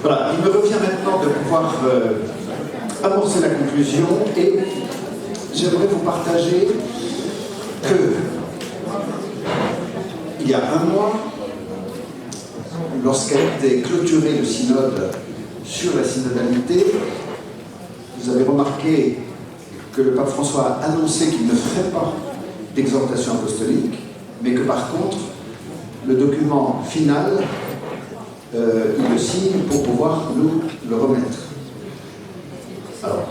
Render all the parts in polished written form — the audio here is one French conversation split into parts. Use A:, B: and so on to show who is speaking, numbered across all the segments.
A: Voilà, il me revient maintenant de pouvoir amorcer la conclusion et j'aimerais vous partager que il y a un mois, lorsqu'a été clôturé le synode sur la synodalité, vous avez remarqué que le pape François a annoncé qu'il ne ferait pas d'exhortation apostolique, mais que par contre, le document final, il le signe pour pouvoir nous le remettre. Alors,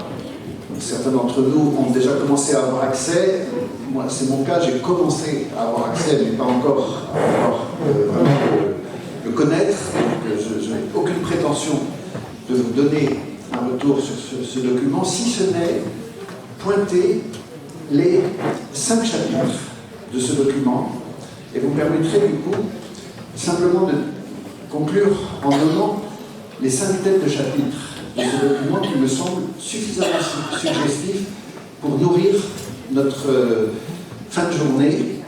A: certains d'entre nous ont déjà commencé à avoir accès. Moi, c'est mon cas, j'ai commencé à avoir accès, mais pas encore à pouvoir vraiment le connaître. Je n'ai aucune prétention de vous donner un retour sur ce document, si ce n'est pointer les 5 chapitres de ce document. Et vous me permettrez du coup simplement de conclure en donnant les 5 têtes de chapitres de ce document qui me semblent suffisamment suggestifs pour nourrir notre fin de journée.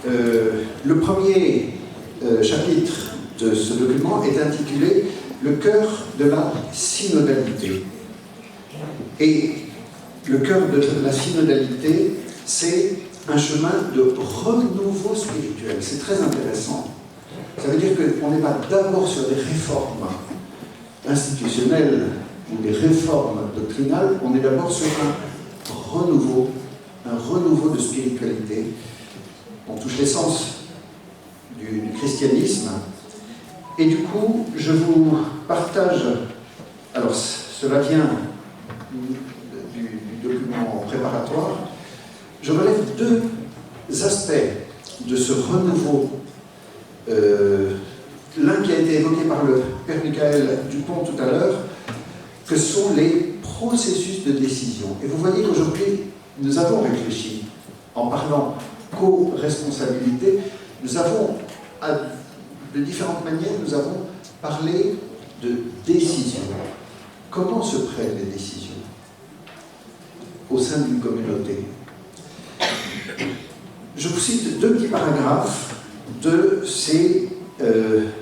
A: Le premier chapitre de ce document est intitulé « Le cœur de la synodalité ». Et le cœur de la synodalité, c'est un chemin de renouveau spirituel. C'est très intéressant. Ça veut dire qu'on n'est pas d'abord sur des réformes institutionnelles ou des réformes doctrinales, on est d'abord sur un renouveau de spiritualité. On touche l'essence du christianisme. Et du coup, je vous partage, alors cela vient du document préparatoire, je relève 2 aspects de ce renouveau. L'un qui a été évoqué par le Père Michael Dupont tout à l'heure, que sont les processus de décision. Et vous voyez qu'aujourd'hui, nous avons réfléchi, en parlant co-responsabilité, nous avons, de différentes manières, nous avons parlé de décision. Comment se prennent les décisions au sein d'une communauté? Je vous cite 2 petits paragraphes de ces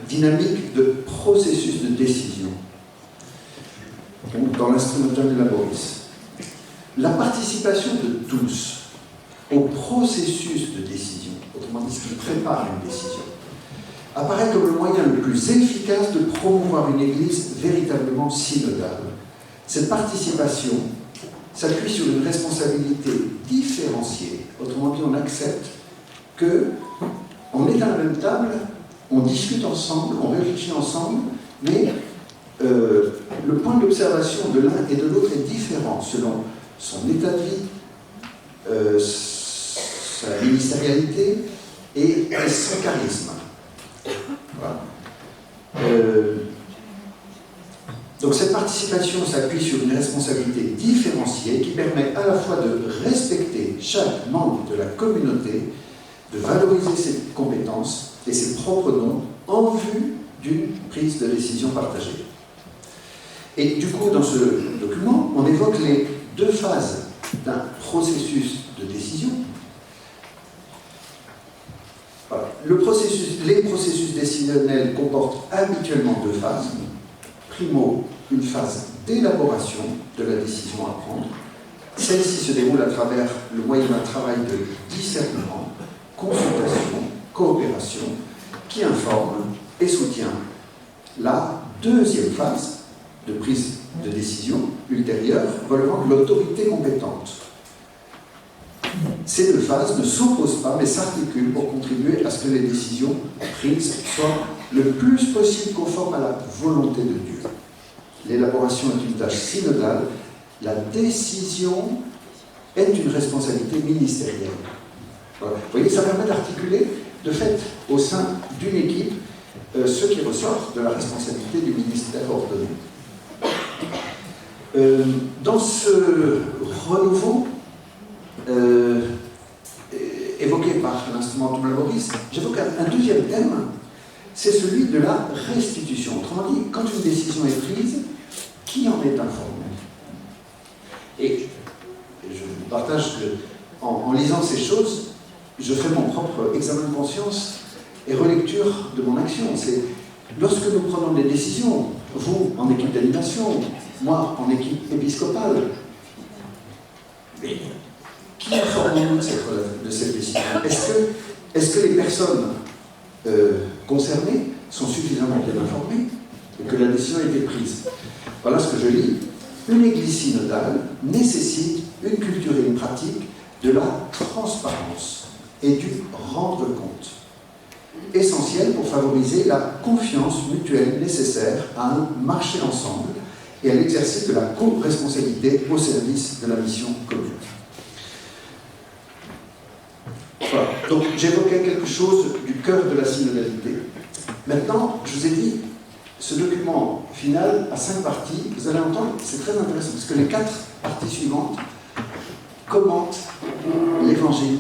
A: dynamiques de processus de décision. Donc, dans l'Instrumentum de Laboris. La participation de tous au processus de décision, autrement dit ce qui prépare une décision, apparaît comme le moyen le plus efficace de promouvoir une Église véritablement synodale. Cette participation s'appuie sur une responsabilité différenciée. Autrement dit, on accepte qu'on est à la même table, on discute ensemble, on réfléchit ensemble, mais le point d'observation de l'un et de l'autre est différent selon son état de vie, sa ministérialité et son charisme. Voilà. Donc cette participation s'appuie sur une responsabilité différenciée qui permet à la fois de respecter chaque membre de la communauté, de valoriser ses compétences et ses propres dons en vue d'une prise de décision partagée. Et du coup, dans ce document, on évoque les 2 phases d'un processus de décision. Voilà. Les processus décisionnels comportent habituellement 2 phases. Primo, une phase d'élaboration de la décision à prendre. Celle-ci se déroule à travers le moyen d'un travail de discernement, consultation, coopération, qui informe et soutient. La 2e phase de prise de décision ultérieure relevant de l'autorité compétente. Ces 2 phases ne s'opposent pas, mais s'articulent pour contribuer à ce que les décisions prises soient le plus possible conformes à la volonté de Dieu. L'élaboration est une tâche synodale, la décision est une responsabilité ministérielle. Voilà. Vous voyez, ça permet d'articuler, de fait, au sein d'une équipe, ce qui ressort de la responsabilité du ministère ordonné. Dans ce renouveau évoqué par l'Instrumentum Laboris, j'évoque un 2e thème, c'est celui de la restitution. Autrement dit, quand une décision est prise, qui en est informé? Et je vous partage qu'en lisant ces choses, je fais mon propre examen de conscience et relecture de mon action. C'est lorsque nous prenons des décisions, vous en équipe d'animation, moi en équipe épiscopale, mais qui informons-nous de cette décision? Est-ce que les personnes concernées sont suffisamment bien informées et que la décision a été prise? Voilà ce que je lis. Une église synodale nécessite une culture et une pratique de la transparence et du rendre compte, essentiel pour favoriser la confiance mutuelle nécessaire à un marché ensemble et à l'exercice de la co-responsabilité au service de la mission commune. Voilà. Donc j'évoquais quelque chose du cœur de la synodalité. Maintenant, je vous ai dit, ce document final a 5 parties. Vous allez entendre, c'est très intéressant, parce que les 4 parties suivantes commentent l'évangile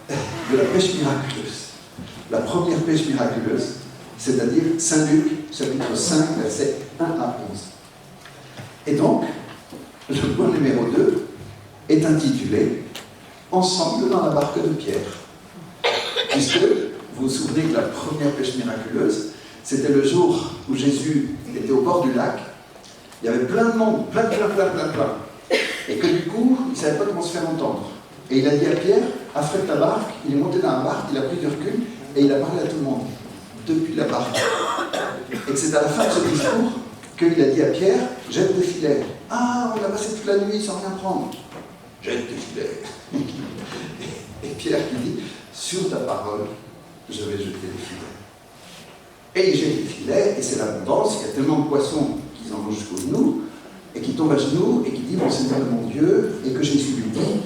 A: de la pêche miraculeuse. La première pêche miraculeuse, c'est-à-dire Saint Luc, chapitre 5, versets 1 à 11. Et donc, le point numéro 2 est intitulé « Ensemble dans la barque de Pierre ». Puisque, vous vous souvenez que la première pêche miraculeuse, c'était le jour où Jésus était au bord du lac, il y avait plein de monde, plein. Et que du coup, il ne savait pas comment se faire entendre. Et il a dit à Pierre, affrète ta barque, il est monté dans la barque, il a pris du recul, et il a parlé à tout le monde, depuis la barque. Et que c'est à la fin de ce discours qu'il a dit à Pierre, jette tes filets. Ah, on a passé toute la nuit sans rien prendre. Jette tes filets. Et Pierre qui dit, sur ta parole, je vais jeter les filets. Et il jette les filets, et c'est l'abondance, il y a tellement de poissons qu'ils en ont jusqu'aux genoux, et qui tombe à genoux, et qui dit, mon Seigneur et mon Dieu, et que Jésus lui dit,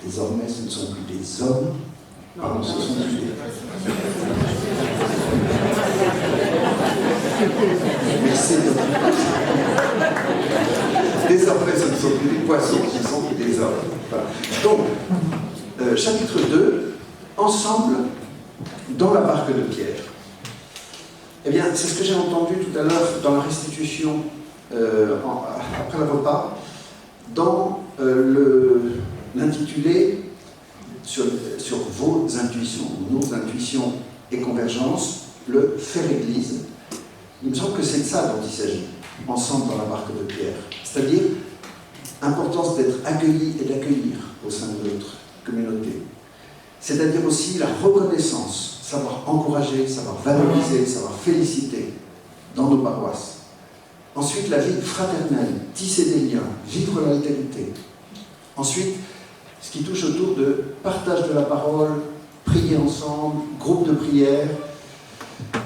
A: désormais ce ne sont plus des hommes, pardon, ce sont plus des... Merci de... Désormais ce ne sont plus des poissons, ce sont plus des hommes. Voilà. Donc, chapitre 2, ensemble dans la barque de Pierre. Eh bien, c'est ce que j'ai entendu tout à l'heure dans la restitution, après le repas, dans l'intitulé sur vos intuitions, nos intuitions et convergences, le faire Église. Il me semble que c'est de ça dont il s'agit, ensemble dans la barque de Pierre. C'est-à-dire, importance d'être accueilli et d'accueillir au sein de notre communauté. C'est-à-dire aussi la reconnaissance, savoir encourager, savoir valoriser, savoir féliciter dans nos paroisses. Ensuite, la vie fraternelle, tisser des liens, vivre l'altérité. Ensuite, ce qui touche autour de partage de la parole, prier ensemble, groupe de prière.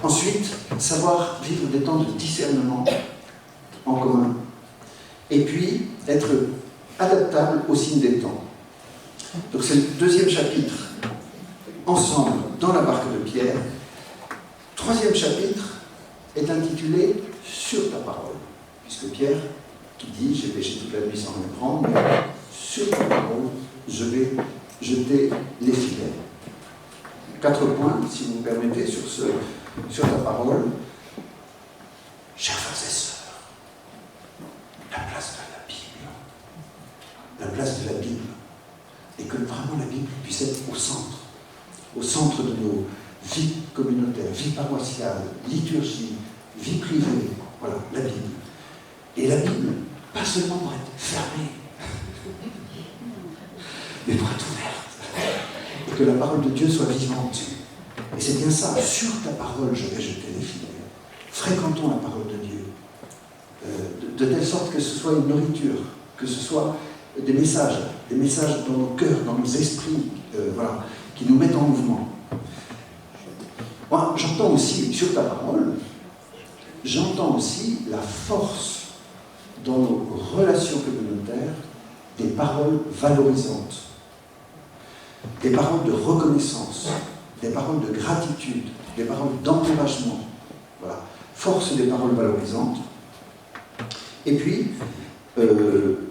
A: Ensuite, savoir vivre des temps de discernement en commun. Et puis, être adaptable au signe des temps. Donc c'est le deuxième chapitre, ensemble dans la barque de Pierre. Troisième chapitre est intitulé Sur ta parole, puisque Pierre qui dit j'ai péché toute la nuit sans rien prendre, sur ta parole je vais jeter les filets. 4 points, si vous me permettez, sur ta parole. Chers frères et sœurs, la place de la Bible, la place de la Bible, et que vraiment la Bible puisse être au centre de nos vies communautaires, vie paroissiale, liturgie, vie privée, voilà, la Bible. Et la Bible, pas seulement pour être fermée, mais pour être ouverte, et que la parole de Dieu soit vivante. Et c'est bien ça, sur ta parole je vais jeter les filets. Fréquentons la parole de Dieu, de telle sorte que ce soit une nourriture, que ce soit des messages dans nos cœurs, dans nos esprits, voilà, qui nous mettent en mouvement. Moi, j'entends aussi, sur ta parole, j'entends aussi la force dans nos relations communautaires des paroles valorisantes, des paroles de reconnaissance, des paroles de gratitude, des paroles d'encouragement. Voilà, force des paroles valorisantes. Et puis,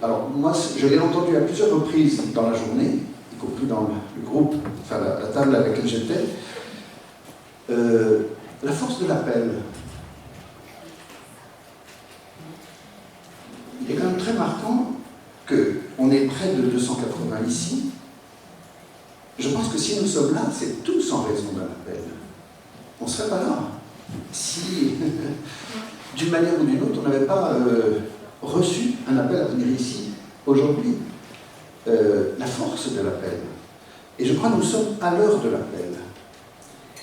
A: alors moi, je l'ai entendu à plusieurs reprises dans la journée, y compris dans le groupe, enfin la table à laquelle j'étais, la force de l'appel. Il est quand même très marquant qu'on est près de 280 ici. Je pense que si nous sommes là, c'est tous en raison d'un appel. on ne serait pas là si, d'une manière ou d'une autre, on n'avait pas reçu un appel à venir ici aujourd'hui. La force de l'appel. Et je crois que nous sommes à l'heure de l'appel.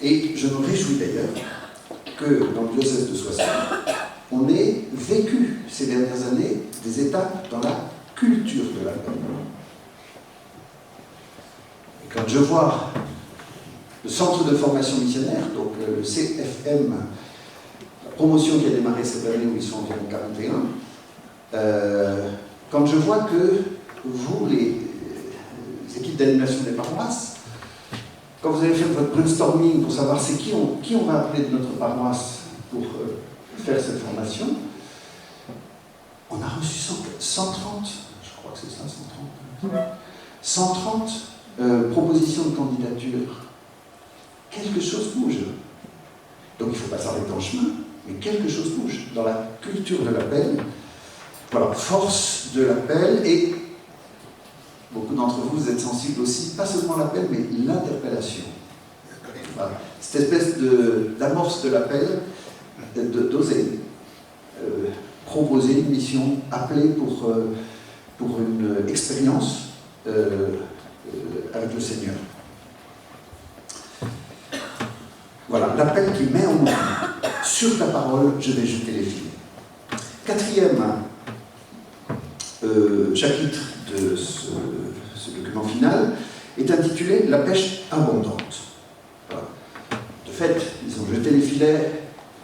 A: Et je me réjouis d'ailleurs que dans le diocèse de Soissons, on ait vécu ces dernières années des étapes dans la culture de l'appel. Et quand je vois le centre de formation missionnaire, donc le CFM, la promotion qui a démarré cette année où ils sont environ 41, quand je vois que vous, les équipes d'animation des paroisses, quand vous avez fait votre brainstorming pour savoir c'est qui on va appeler de notre paroisse pour faire cette formation, on a reçu 130, je crois que c'est ça, 130 propositions de candidature. Quelque chose bouge. Donc il ne faut pas s'arrêter en chemin, mais quelque chose bouge dans la culture de l'appel. Voilà, force de l'appel, et beaucoup d'entre vous, vous êtes sensibles aussi, pas seulement l'appel, mais l'interpellation. Voilà. Cette espèce d'amorce de l'appel, d'oser proposer une mission, appeler pour une expérience avec le Seigneur. Voilà, l'appel qui met en mouvement. Sur ta parole, je vais jeter les filets. Quatrième chapitre de ce document final est intitulé « La pêche abondante ». Voilà. De fait, ils ont jeté les filets,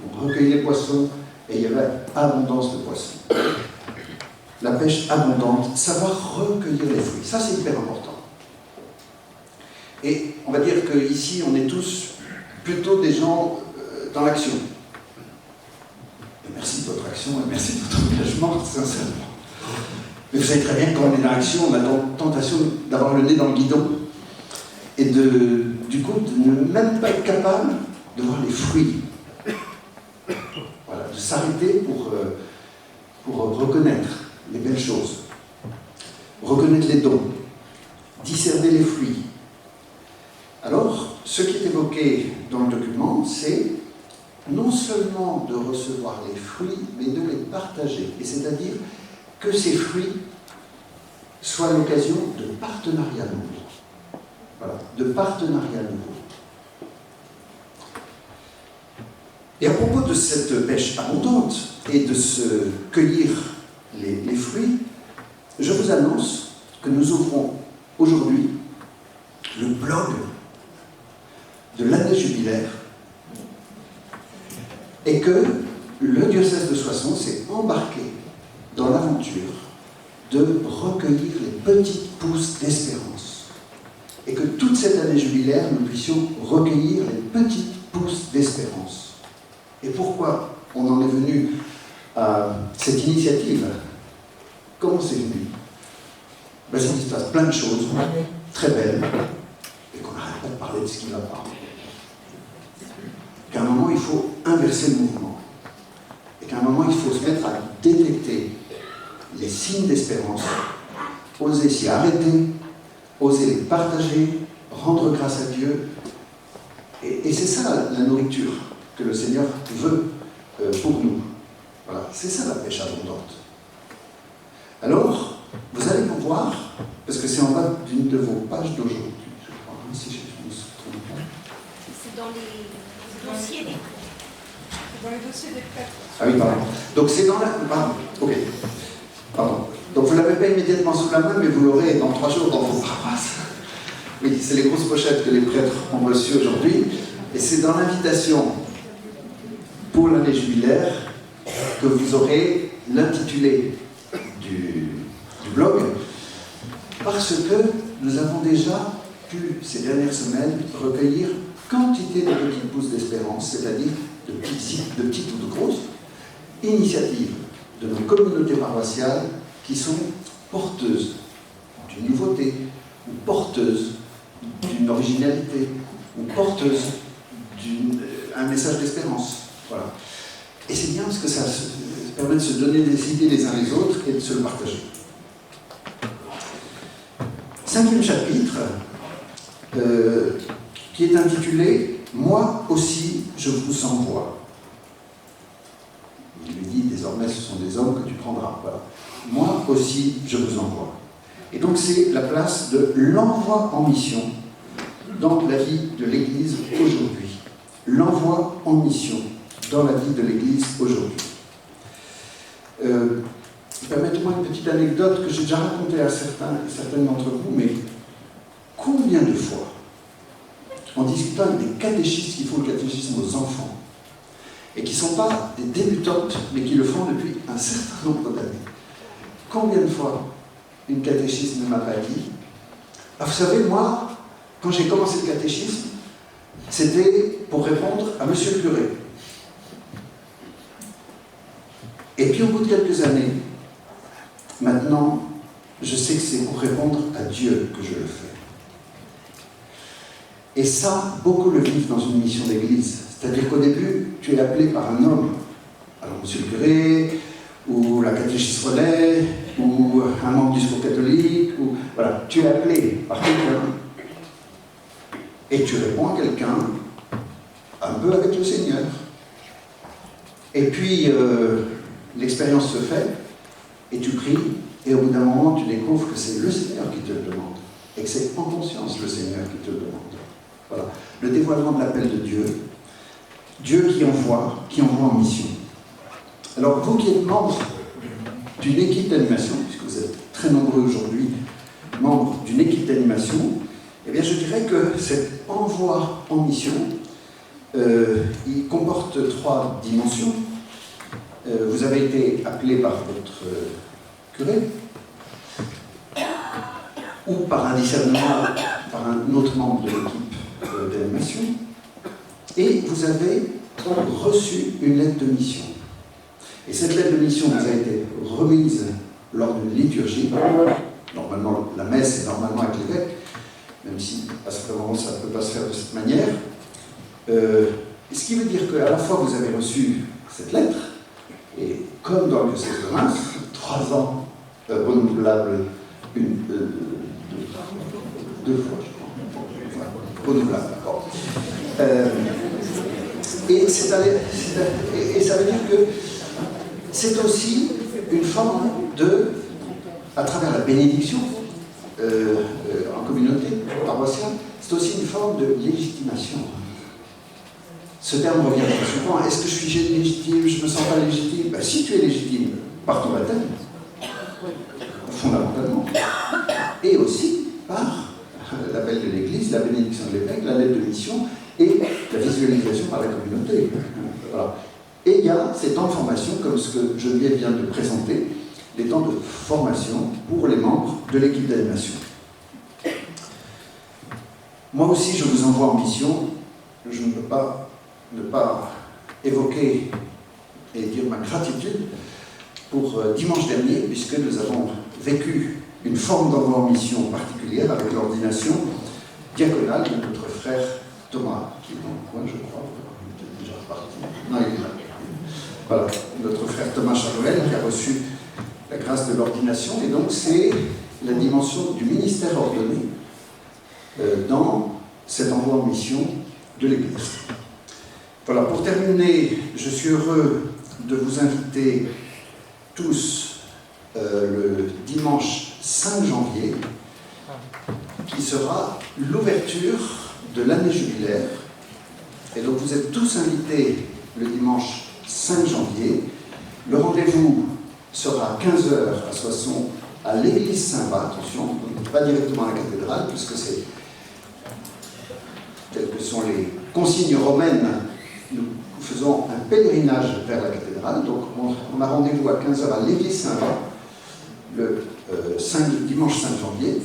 A: ont recueilli les poissons, et il y avait abondance de poissons. La pêche abondante, savoir recueillir les fruits, ça c'est hyper important. Et on va dire qu'ici, on est tous plutôt des gens dans l'action. Et merci de votre action et merci de votre engagement, sincèrement. Mais vous savez très bien que quand on est dans l'action, on a tentation d'avoir le nez dans le guidon et du coup de ne même pas être capable de voir les fruits. Voilà, de s'arrêter pour reconnaître les belles choses, reconnaître les dons, discerner les fruits. Alors, ce qui est évoqué dans le document, c'est non seulement de recevoir les fruits, mais de les partager. Et c'est-à-dire que ces fruits soient l'occasion de partenariats nouveaux. Voilà, de partenariats nouveaux. Et à propos de cette pêche abondante et de se cueillir les fruits, je vous annonce que nous ouvrons aujourd'hui le blog de l'année jubilaire et que le diocèse de Soissons s'est embarqué dans l'aventure de recueillir les petites pousses d'espérance et que toute cette année jubilaire nous puissions recueillir les petites pousses d'espérance. Et pourquoi on en est venu à cette initiative? Comment c'est venu? Ben, il se passe plein de choses très belles et qu'on n'arrête pas de parler de ce qui ne va pas. Qu'à un moment, il faut inverser le mouvement. Et qu'à un moment, il faut se mettre à détecter les signes d'espérance, oser s'y arrêter, oser les partager, rendre grâce à Dieu. Et c'est ça la nourriture que le Seigneur veut pour nous. Voilà, c'est ça la pêche abondante. Alors, vous allez pouvoir, parce que c'est en bas d'une de vos pages d'aujourd'hui, je crois, hein, si je me trompe pas.
B: C'est dans les dossiers des prêtres.
C: Dans les dossiers des prêtres.
A: Ah oui, pardon. Donc c'est dans la... Pardon, ok. Pardon. Donc vous ne l'avez pas immédiatement sous la main, mais vous l'aurez dans 3 jours dans vos paroisses. Oui, c'est les grosses pochettes que les prêtres ont reçues aujourd'hui. Et c'est dans l'invitation pour l'année jubilaire que vous aurez l'intitulé du blog, parce que nous avons déjà pu, ces dernières semaines, recueillir quantité de petites pousses d'espérance, c'est-à-dire de petites ou de grosses initiatives de nos communautés paroissiales qui sont porteuses d'une nouveauté, ou porteuses d'une originalité, ou porteuses d'un message d'espérance. Voilà. Et c'est bien parce que ça permet de se donner des idées les uns les autres et de se le partager. 5e chapitre, qui est intitulé « Moi aussi, je vous envoie. Il lui dit, désormais, ce sont des hommes que tu prendras. Voilà. Moi aussi, je vous envoie. Et donc, c'est la place de l'envoi en mission dans la vie de l'Église aujourd'hui. L'envoi en mission dans la vie de l'Église aujourd'hui. Permettez-moi une petite anecdote que j'ai déjà racontée à certaines d'entre vous, mais combien de fois, en discutant avec des catéchistes qui font le catéchisme aux enfants, et qui ne sont pas des débutantes, mais qui le font depuis un certain nombre d'années, combien de fois une catéchiste ne m'a pas dit « Ah, vous savez, moi, quand j'ai commencé le catéchisme, c'était pour répondre à Monsieur le curé. Et puis au bout de quelques années, maintenant, je sais que c'est pour répondre à Dieu que je le fais. » Et ça, beaucoup le vivent dans une mission d'église. C'est-à-dire qu'au début, tu es appelé par un homme, alors Monsieur le curé, ou la catéchiste relais, ou un membre du secours catholique, ou voilà, tu es appelé par quelqu'un, et tu réponds à quelqu'un, un peu avec le Seigneur. Et puis, l'expérience se fait, et tu pries, et au bout d'un moment, tu découvres que c'est le Seigneur qui te le demande, et que c'est en conscience le Seigneur qui te le demande. Voilà, le dévoilement de l'appel de Dieu, Dieu qui envoie en mission. Alors, vous qui êtes membre d'une équipe d'animation, puisque vous êtes très nombreux aujourd'hui, membres d'une équipe d'animation, eh bien, je dirais que cet envoi en mission, il comporte 3 dimensions. Vous avez été appelé par votre curé, ou par un discernement, par un autre membre de l'équipe d'animation, et vous avez reçu une lettre de mission. Et cette lettre de mission vous a été remise lors d'une liturgie. Normalement, la messe est normalement avec l'évêque, même si à ce moment ça ne peut pas se faire de cette manière. Ce qui veut dire qu'à la fois vous avez reçu cette lettre, et comme dans le diocèse de Reims, 3 ans renouvelables, deux fois, je crois. Enfin, renouvelable, d'accord. Et ça veut dire que c'est aussi une forme de, à travers la bénédiction en communauté paroissiale, c'est aussi une forme de légitimation. Ce terme revient très souvent. Est-ce que je suis légitime? Je ne me sens pas légitime. Ben, si tu es légitime par ton baptême, fondamentalement, et aussi par l'appel de l'Église, la bénédiction de l'évêque, la lettre de mission et la visualisation par la communauté. Voilà. Et il y a ces temps de formation, comme ce que Geneviève vient de présenter, les temps de formation pour les membres de l'équipe d'animation. Moi aussi, je vous envoie en mission. Je ne peux pas ne pas évoquer et dire ma gratitude pour dimanche dernier, puisque nous avons vécu une forme d'envoi en mission particulière avec l'ordination diaconale de notre frère Thomas, qui est dans le coin, je crois, il est déjà reparti. Non, il est là. Voilà, notre frère Thomas Charouel qui a reçu la grâce de l'ordination, et donc c'est la dimension du ministère ordonné dans cet envoi en mission de l'Église. Voilà, pour terminer, je suis heureux de vous inviter tous le dimanche 5 janvier, qui sera l'ouverture de l'année jubilaire. Et donc vous êtes tous invités le dimanche 5 janvier. Le rendez-vous sera à 15h à Soissons, à l'église Saint-Va, attention, pas directement à la cathédrale, puisque c'est telles que sont les consignes romaines. Nous faisons un pèlerinage vers la cathédrale, donc on a rendez-vous à 15h à l'église Saint-Va, le dimanche 5 janvier,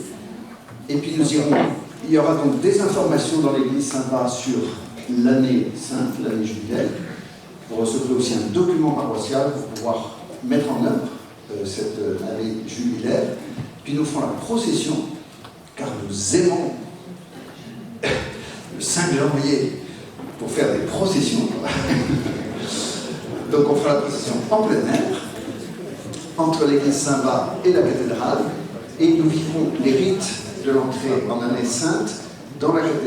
A: et puis nous irons, il y aura donc des informations dans l'église Saint-Va sur l'année sainte, l'année jubilaire. Vous recevrez aussi un document paroissial pour pouvoir mettre en œuvre cette année jubilaire, puis nous ferons la procession, car nous aimons le 5 janvier pour faire des processions. Donc on fera la procession en plein air, entre l'église Saint-Va et la cathédrale, et nous vivrons les rites de l'entrée en année sainte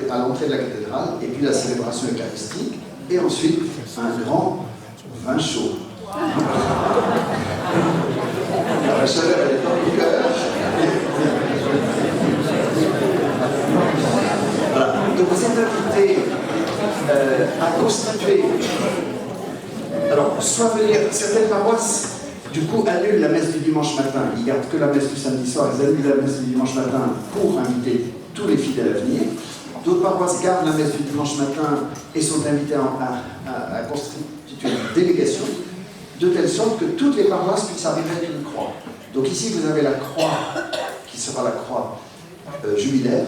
A: à l'entrée de la cathédrale, et puis la célébration eucharistique et ensuite un grand vin chaud. Alors, la chaleur, elle est dans le cœur. Voilà. Donc vous êtes invité à constituer. Alors, soit venir, certaines paroisses, du coup, annulent la messe du dimanche matin. Ils gardent que la messe du samedi soir, ils annulent la messe du dimanche matin pour inviter tous les fidèles à venir. D'autres paroisses gardent la messe du dimanche matin et sont invitées à constituer une délégation, de telle sorte que toutes les paroisses puissent arriver avec une croix. Donc ici, vous avez la croix, qui sera la croix jubilaire,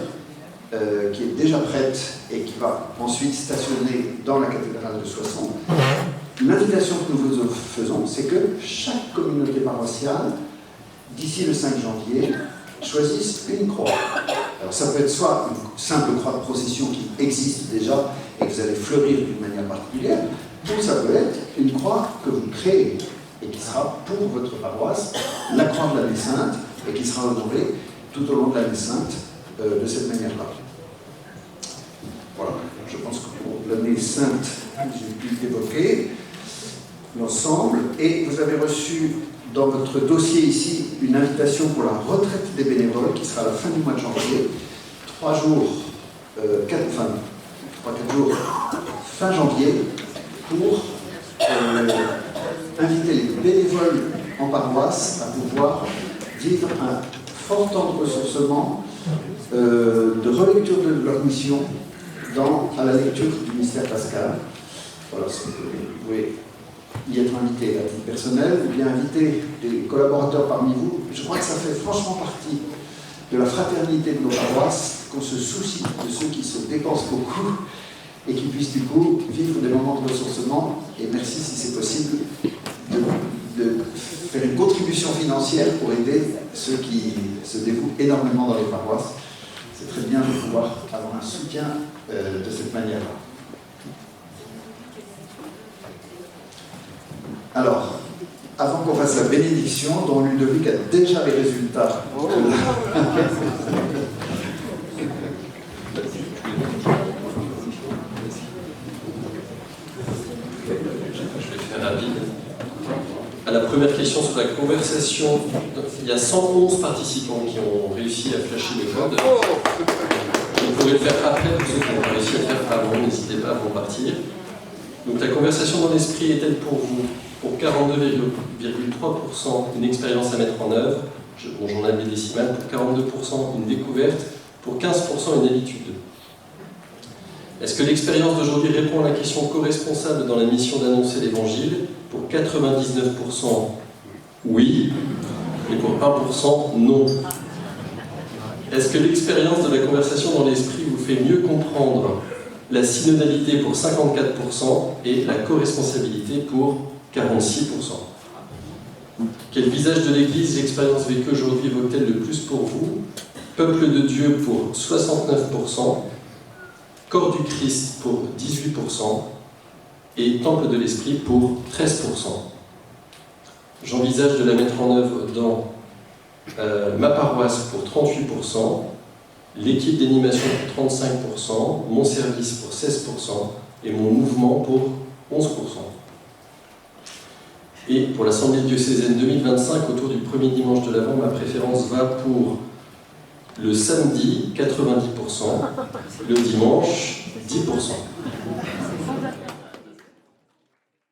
A: qui est déjà prête et qui va ensuite stationner dans la cathédrale de Soissons. L'invitation que nous vous faisons, c'est que chaque communauté paroissiale, d'ici le 5 janvier, choisisse une croix. Alors ça peut être soit une simple croix de procession qui existe déjà et que vous allez fleurir d'une manière particulière, ou ça peut être une croix que vous créez et qui sera pour votre paroisse, la croix de l'année sainte, et qui sera honorée tout au long de l'année sainte de cette manière-là. Voilà, je pense que pour l'année sainte, j'ai pu évoquer l'ensemble, et vous avez reçu dans votre dossier ici une invitation pour la retraite des bénévoles qui sera à la fin du mois de janvier, 3 jours, 4 jours fin janvier, pour inviter les bénévoles en paroisse à pouvoir vivre un fort temps de ressourcement, de relecture de leur mission à la lecture du mystère pascal. Voilà, vous pouvez y être invité à titre personnel ou bien inviter des collaborateurs parmi vous. Je crois que ça fait franchement partie de la fraternité de nos paroisses, qu'on se soucie de ceux qui se dépensent beaucoup et qui puissent du coup vivre des moments de ressourcement. Et merci, si c'est possible, de faire une contribution financière pour aider ceux qui se dévouent énormément dans les paroisses. C'est très bien de pouvoir avoir un soutien de cette manière-là. Alors, avant qu'on fasse la bénédiction, dont Ludovic a déjà les résultats.
C: Je vais faire rapide. À la première question sur la conversation, il y a 111 participants qui ont réussi à flasher le code. Vous pourrez le faire après, pour ceux qui ont réussi à le faire avant, n'hésitez pas à repartir. Donc la conversation dans l'esprit est-elle pour vous, pour 42,3% une expérience à mettre en œuvre, j'en avais des décimales, pour 42% une découverte, pour 15% une habitude. Est-ce que l'expérience d'aujourd'hui répond à la question co-responsable dans la mission d'annoncer l'Évangile? Pour 99% oui, et pour 1% non. Est-ce que l'expérience de la conversation dans l'esprit vous fait mieux comprendre la synodalité pour 54% et la co-responsabilité pour 46%? Quel visage de l'Église l'expérience vécue aujourd'hui évoque-t-elle le plus pour vous? Peuple de Dieu pour 69%, Corps du Christ pour 18% et Temple de l'Esprit pour 13%. J'envisage de la mettre en œuvre dans ma paroisse pour 38%, l'équipe d'animation pour 35%, mon service pour 16% et mon mouvement pour 11%. Et pour l'Assemblée diocésaine 2025, autour du premier dimanche de l'Avent, ma préférence va pour le samedi, 90%, le dimanche, 10%.